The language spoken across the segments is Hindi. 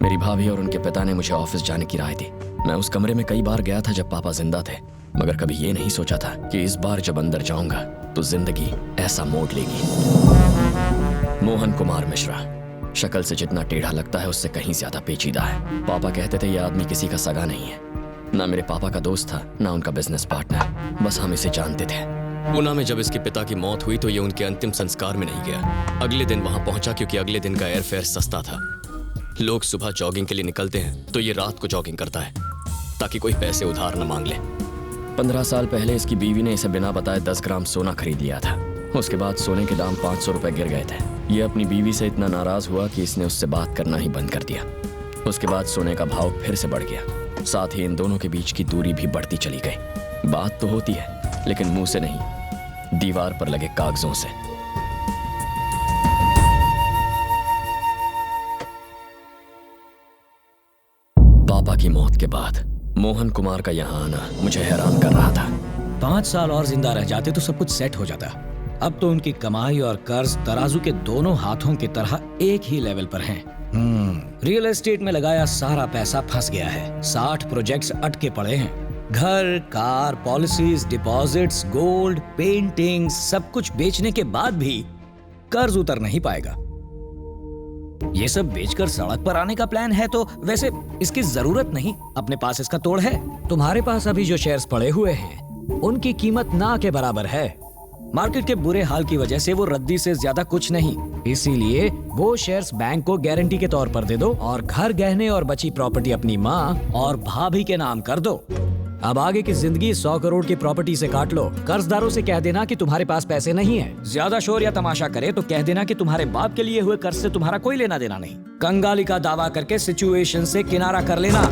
मेरी भाभी और उनके पिता ने मुझे ऑफिस जाने की राय दी। मैं उस कमरे में कई बार गया था जब पापा जिंदा थे, मगर कभी ये नहीं सोचा था कि इस बार जब अंदर जाऊंगा तो जिंदगी ऐसा मोड़ लेगी। मोहन कुमार मिश्रा शक्ल से जितना टेढ़ा लगता है उससे कहीं ज्यादा पेचीदा है। पापा कहते थे यह आदमी किसी का सगा नहीं है, ना मेरे पापा का दोस्त था ना उनका बिजनेस पार्टनर, बस हम इसे जानते थे। पूना में जब इसके पिता की मौत हुई तो ये उनके अंतिम संस्कार में नहीं गया। अगले दिन वहां पहुंचा क्योंकि अगले दिन का एयरफेयर सस्ता था। लोग सुबह जॉगिंग के लिए निकलते हैं तो ये रात को जॉगिंग करता है ताकि कोई पैसे उधार न मांग ले। 15 साल पहले इसकी बीवी ने इसे बिना बताए 10 ग्राम सोना खरीद लिया था। उसके बाद सोने के दाम 500 रुपए गिर गए थे। ये अपनी बीवी से इतना नाराज हुआ कि इसने उससे बात करना ही बंद कर दिया। उसके बाद सोने का भाव फिर से बढ़ गया, साथ ही इन दोनों के बीच की दूरी भी बढ़ती चली गई। बात तो होती है लेकिन मुंह से नहीं, दीवार पर लगे कागजों से। पापा की मौत के बाद मोहन कुमार का यहाँ आना मुझे हैरान कर रहा था। 5 साल और जिंदा रह जाते तो सब कुछ सेट हो जाता। अब तो उनकी कमाई और कर्ज तराजू के दोनों हाथों की तरह एक ही लेवल पर हैं। रियल एस्टेट में लगाया सारा पैसा फंस गया है। 60 प्रोजेक्ट्स अटके पड़े हैं। घर, car, policies, deposits, gold, paintings, सब कुछ बेचने के बाद भी कर्ज उतर नहीं पाएगा। ये सब बेचकर सड़क पर आने का प्लान है तो वैसे इसकी जरूरत नहीं, अपने पास इसका तोड़ है। तुम्हारे पास अभी जो शेयर्स पड़े हुए हैं उनकी कीमत ना के बराबर है। मार्केट के बुरे हाल की वजह से वो रद्दी से ज्यादा कुछ नहीं, इसीलिए वो शेयर्स बैंक को गारंटी के तौर पर दे दो और घर, गहने और बची प्रॉपर्टी अपनी माँ और भाभी के नाम कर दो। अब आगे की जिंदगी 100 करोड़ की प्रॉपर्टी से काट लो। कर्जदारों से कह देना कि तुम्हारे पास पैसे नहीं है। ज्यादा शोर या तमाशा करे तो कह देना कि तुम्हारे बाप के लिए हुए कर्ज से तुम्हारा कोई लेना देना नहीं। कंगाली का दावा करके सिचुएशन से किनारा कर लेना।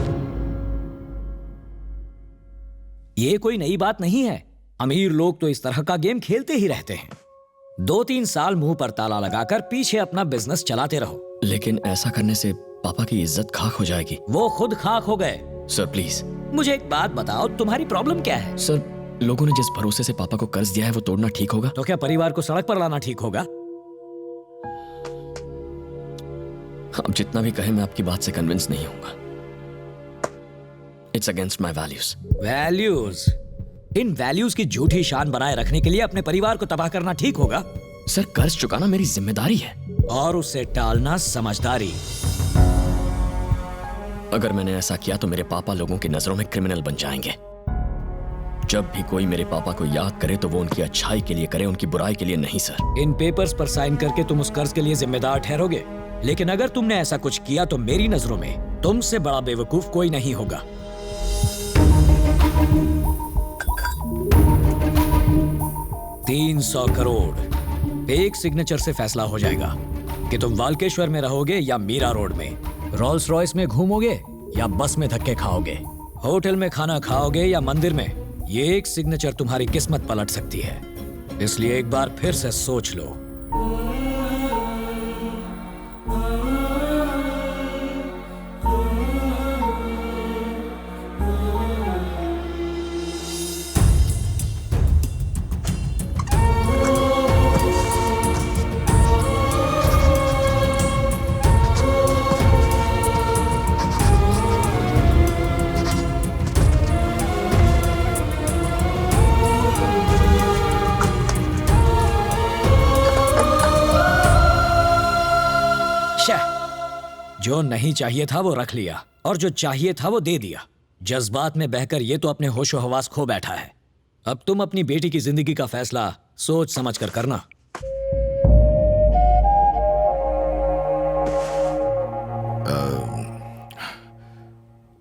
ये कोई नई बात नहीं है। अमीर लोग तो इस तरह का गेम खेलते ही रहते हैं। 2-3 साल मुंह पर ताला लगाकर पीछे अपना बिजनेस चलाते रहो। लेकिन ऐसा करने से पापा की इज्जत खाक हो जाएगी। वो खुद खाक हो गए। सर प्लीज मुझे एक बात बताओ, तुम्हारी प्रॉब्लम क्या है? सर, लोगों ने जिस भरोसे से पापा को कर्ज दिया है वो तोड़ना ठीक होगा? तो क्या परिवार को सड़क पर लाना ठीक होगा? आप जितना भी कहें मैं आपकी बात से कन्विंस नहीं होऊंगा। It's against my values. Values? In values की झूठी शान बनाए रखने के लिए अपने परिवार को तबाह करना ठीक होगा? सर, कर्ज चुकाना मेरी जिम्मेदारी है और उसे टालना समझदारी। अगर मैंने ऐसा किया तो मेरे पापा लोगों की नजरों में क्रिमिनल बन जाएंगे। जब भी कोई मेरे पापा को याद करे तो वो उनकी अच्छाई के लिए करे, उनकी बुराई के लिए नहीं। सर, इन पेपर्स पर साइन करके तुम उस कर्ज के लिए जिम्मेदार ठहरोगे, लेकिन अगर तुमने ऐसा कुछ किया तो मेरी नजरों में तुमसे बड़ा बेवकूफ कोई नहीं होगा। $300 करोड़ एक सिग्नेचर से फैसला हो जाएगा कि तुम वाल्केश्वर में रहोगे या मीरा रोड में, रोल्स रॉयस में घूमोगे या बस में धक्के खाओगे, होटल में खाना खाओगे या मंदिर में। ये एक सिग्नेचर तुम्हारी किस्मत पलट सकती है, इसलिए एक बार फिर से सोच लो। जो नहीं चाहिए था वो रख लिया और जो चाहिए था वो दे दिया। जज्बात में बहकर ये तो अपने होशो हवास खो बैठा है। अब तुम अपनी बेटी की जिंदगी का फैसला सोच समझ कर करना।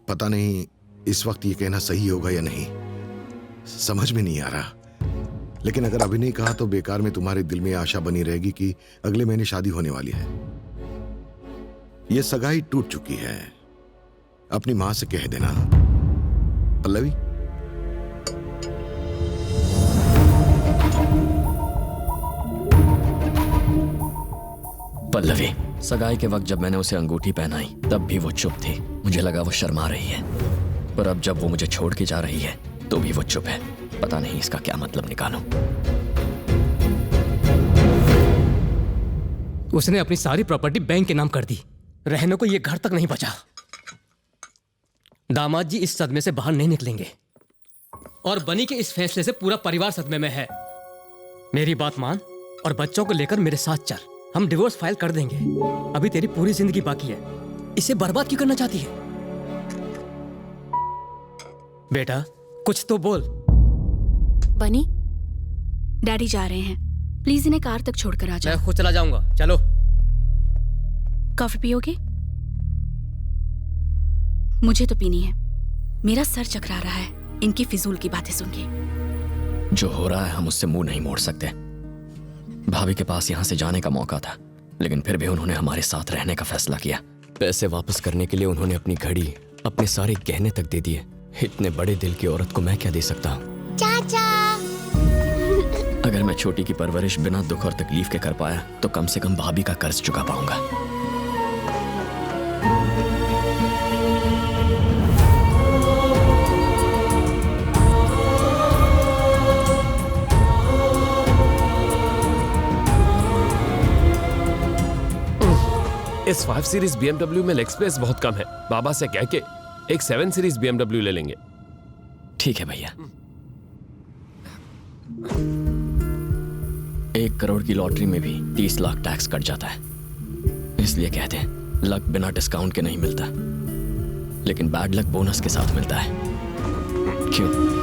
पता नहीं इस वक्त ये कहना सही होगा या नहीं, समझ में नहीं आ रहा। लेकिन अगर अभी नहीं कहा तो बेकार में तुम्हारे दिल में आशा बनी रहेगी कि अगले महीने शादी होने वाली है। ये सगाई टूट चुकी है। अपनी मां से कह देना। पल्लवी, पल्लवी, सगाई के वक्त जब मैंने उसे अंगूठी पहनाई तब भी वो चुप थी। मुझे लगा वो शर्मा रही है, पर अब जब वो मुझे छोड़ के जा रही है तो भी वो चुप है। पता नहीं इसका क्या मतलब निकालूं। उसने अपनी सारी प्रॉपर्टी बैंक के नाम कर दी। रहने को ये घर तक नहीं बचा। दामाद जी इस सदमे से बाहर नहीं निकलेंगे और बनी के इस फैसले से पूरा परिवार सदमे में है। मेरी बात मान और बच्चों को लेकर मेरे साथ चल। हम डिवोर्स फाइल कर देंगे। अभी तेरी पूरी जिंदगी बाकी है, इसे बर्बाद क्यों करना चाहती है? बेटा कुछ तो बोल। बनी, डैडी जा रहे हैं, प्लीज इन्हें कार तक छोड़कर आ जाओ। मैं खुद चला जाऊंगा, चलो। कॉफी पियोगे? मुझे तो पीनी है, मेरा सर चकरा रहा है इनकी फिजूल की बातें सुन के। जो हो रहा है हम उससे मुंह नहीं मोड़ सकते। भाभी के पास यहाँ से जाने का मौका था, लेकिन फिर भी उन्होंने हमारे साथ रहने का फैसला किया। पैसे वापस करने के लिए उन्होंने अपनी घड़ी, अपने सारे गहने तक दे दिए। इतने बड़े दिल की औरत को मैं क्या दे सकता हूँ? चाचा। अगर मैं छोटी की परवरिश बिना दुख और तकलीफ के कर पाया तो कम से कम भाभी का कर्ज चुका पाऊंगा। इस 5 सीरीज BMW में लेग स्पेस बहुत कम है। बाबा से कह के एक 7 सीरीज BMW ले लेंगे। ठीक है भैया। 1 करोड़ की लॉटरी में भी 30 लाख टैक्स कट जाता है। इसलिए कहते हैं लक बिना डिस्काउंट के नहीं मिलता, लेकिन बैड लक बोनस के साथ मिलता है। क्यों?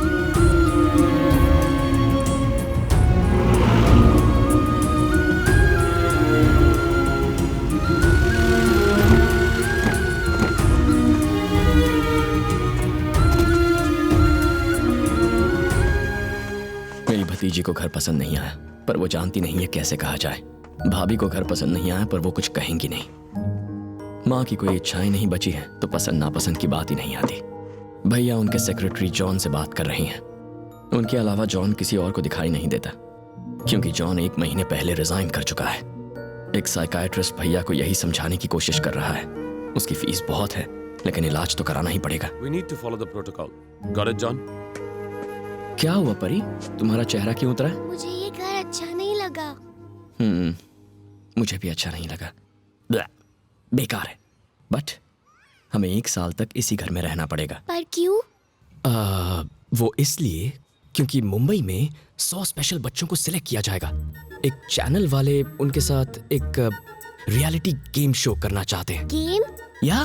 मेरी भतीजी को घर पसंद नहीं आया, पर वो जानती नहीं है कैसे कहा जाए। भाभी को घर पसंद नहीं आया, पर वो कुछ कहेंगी नहीं। माँ की कोई इच्छाएं नहीं बची है तो पसंद नापसंद की बात ही नहीं आती। भैया उनके सेक्रेटरी जॉन से बात कर रही हैं। उनके अलावा जॉन किसी और को दिखाई नहीं देता, क्योंकि जॉन 1 महीने पहले रिजाइन कर चुका है। एक साइकाइट्रिस्ट भैया को यही समझाने की कोशिश कर रहा है। उसकी फीस बहुत है, लेकिन इलाज तो कराना ही पड़ेगा। We need to follow the protocol. Got it, John? क्या हुआ परी, तुम्हारा चेहरा क्यों उतरा है? मुझे ये घर अच्छा नहीं लगा। मुझे भी अच्छा नहीं लगा। बेकार है, बट हमें 1 साल तक इसी घर में रहना पड़ेगा। पर क्यों? वो इसलिए क्योंकि मुंबई में 100 स्पेशल बच्चों को सिलेक्ट किया जाएगा। एक चैनल वाले उनके साथ एक रियलिटी गेम शो करना चाहते हैं। गेम? या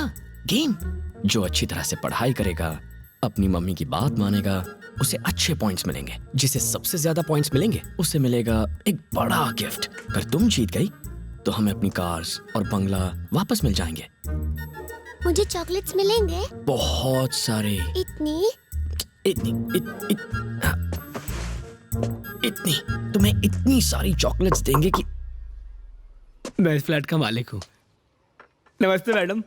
गेम जो अच्छी तरह से पढ़ाई करेगा, अपनी मम्मी की बात मानेगा, उसे अच्छे पॉइंट्स मिलेंगे। जिसे सबसे ज्यादा पॉइंट्स मिलेंगे उसे मिलेगा एक बड़ा गिफ्ट। अगर तुम जीत गई तो हमें अपनी कार्स और बंगला वापस मिल जाएंगे। मुझे चॉकलेट्स मिलेंगे? बहुत सारे। इतनी? इतनी तुम्हें इतनी सारी चॉकलेट्स देंगे कि मैं इस फ्लैट का मालिक हूँ। नमस्ते मैडम।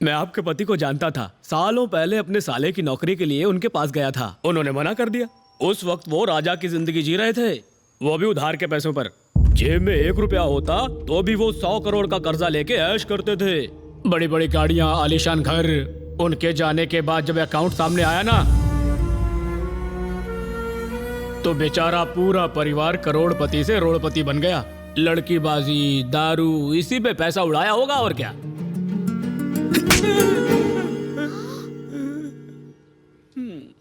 मैं आपके पति को जानता था। सालों पहले अपने साले की नौकरी के लिए उनके पास गया था, उन्होंने मना कर दिया। उस वक्त वो राजा की जिंदगी जी रहे थे, वो भी उधार के पैसों पर। जेब में 1 रुपया होता तो भी वो 100 करोड़ का कर्जा लेके ऐश करते थे। बड़ी बड़ी गाड़ियां, आलीशान घर। उनके जाने के बाद जब अकाउंट सामने आया ना, तो बेचारा पूरा परिवार करोड़पति से रोड़पति बन गया। लड़कीबाजी, दारू, इसी पे पैसा उड़ाया होगा और क्या।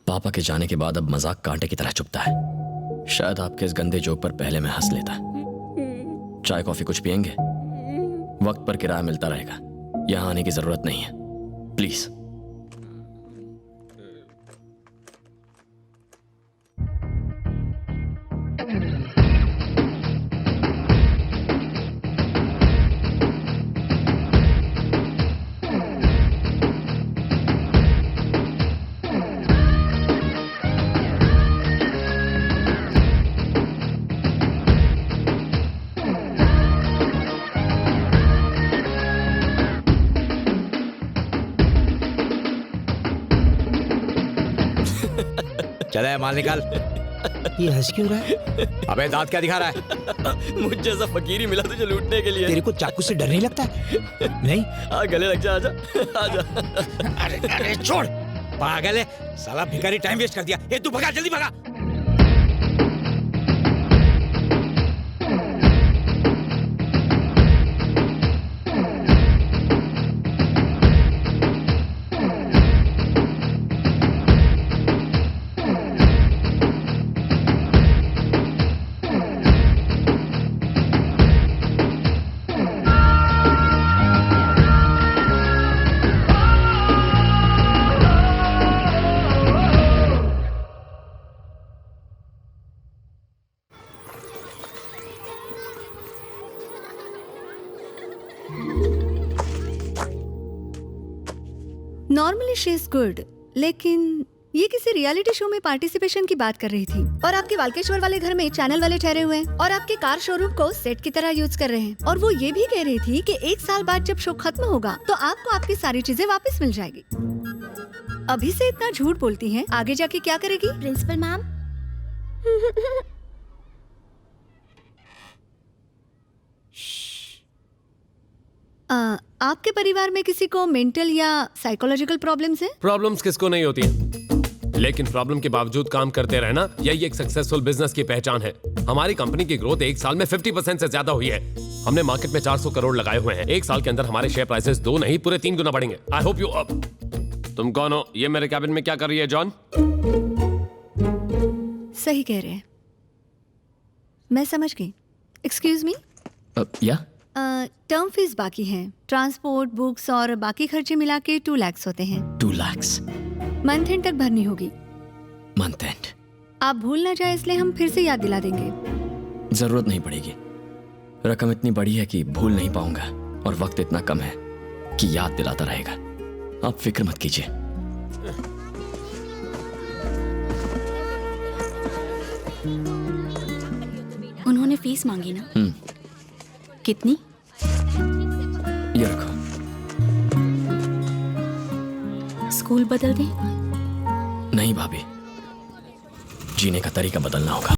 पापा के जाने के बाद अब मजाक कांटे की तरह चुभता है। शायद आपके इस गंदे जोक पर पहले मैं हंस लेता। चाय कॉफी कुछ पियेंगे? वक्त पर किराया मिलता रहेगा, यहाँ आने की जरूरत नहीं है, प्लीज। चले माल निकाल। ये हंस क्यों रहा है? अबे दांत क्या दिखा रहा है? मुझ जैसा फकीर ही मिला तुझे लूटने के लिए। तेरे को चाकू से डर नहीं लगता? नहीं? गले लग जा, आजा आजा। अरे अरे छोड़, पागल है साला, भिखारी टाइम वेस्ट कर दिया। ये तू भगा, जल्दी भगा। नॉर्मली शी इज गुड, लेकिन ये किसी रियलिटी शो में पार्टिसिपेशन की बात कर रही थी और आपके वाल्केश्वर वाले घर में चैनल वाले ठहरे हुए हैं और आपके कार शोरूम को सेट की तरह यूज कर रहे हैं। और वो ये भी कह रही थी कि 1 साल बाद जब शो खत्म होगा तो आपको आपकी सारी चीजें वापस मिल जाएगी। अभी से इतना झूठ बोलती हैं, आगे जाके क्या करेगी? प्रिंसिपल मैम, आपके परिवार में किसी को मेंटल या साइकोलॉजिकल प्रॉब्लम्स हैं? प्रॉब्लम्स किसको नहीं होती हैं, लेकिन प्रॉब्लम के बावजूद काम करते रहना यही एक सक्सेसफुल बिजनेस की पहचान है। हमारी कंपनी की ग्रोथ 1 साल में 50% से ज्यादा हुई है। हमने मार्केट में 400 करोड़ लगाए हुए हैं। 1 साल के अंदर हमारे शेयर प्राइसेस 2 नहीं पूरे 3 गुना बढ़ेंगे। I hope you. तुम कौन हो? ये मेरे कैबिन में क्या कर रही है जॉन? सही कह रहे हैं, मैं समझ गई। एक्सक्यूज मी, या टर्म फीस बाकी है, ट्रांसपोर्ट, बुक्स और बाकी खर्चे मिला के 2 लाख होते हैं। 2 लाख मंथ एंड तक भरनी होगी। Month and? आप भूल ना जाए इसलिए हम फिर से याद दिला देंगे। जरूरत नहीं पड़ेगी। रकम इतनी बड़ी है कि भूल नहीं पाऊंगा और वक्त इतना कम है कि याद दिलाता रहेगा। आप फिक्र मत कीजिए। उन्होंने फीस मांगी ना? कितनी? ये रखो। स्कूल बदल दें? नहीं भाभी, जीने का तरीका बदलना होगा।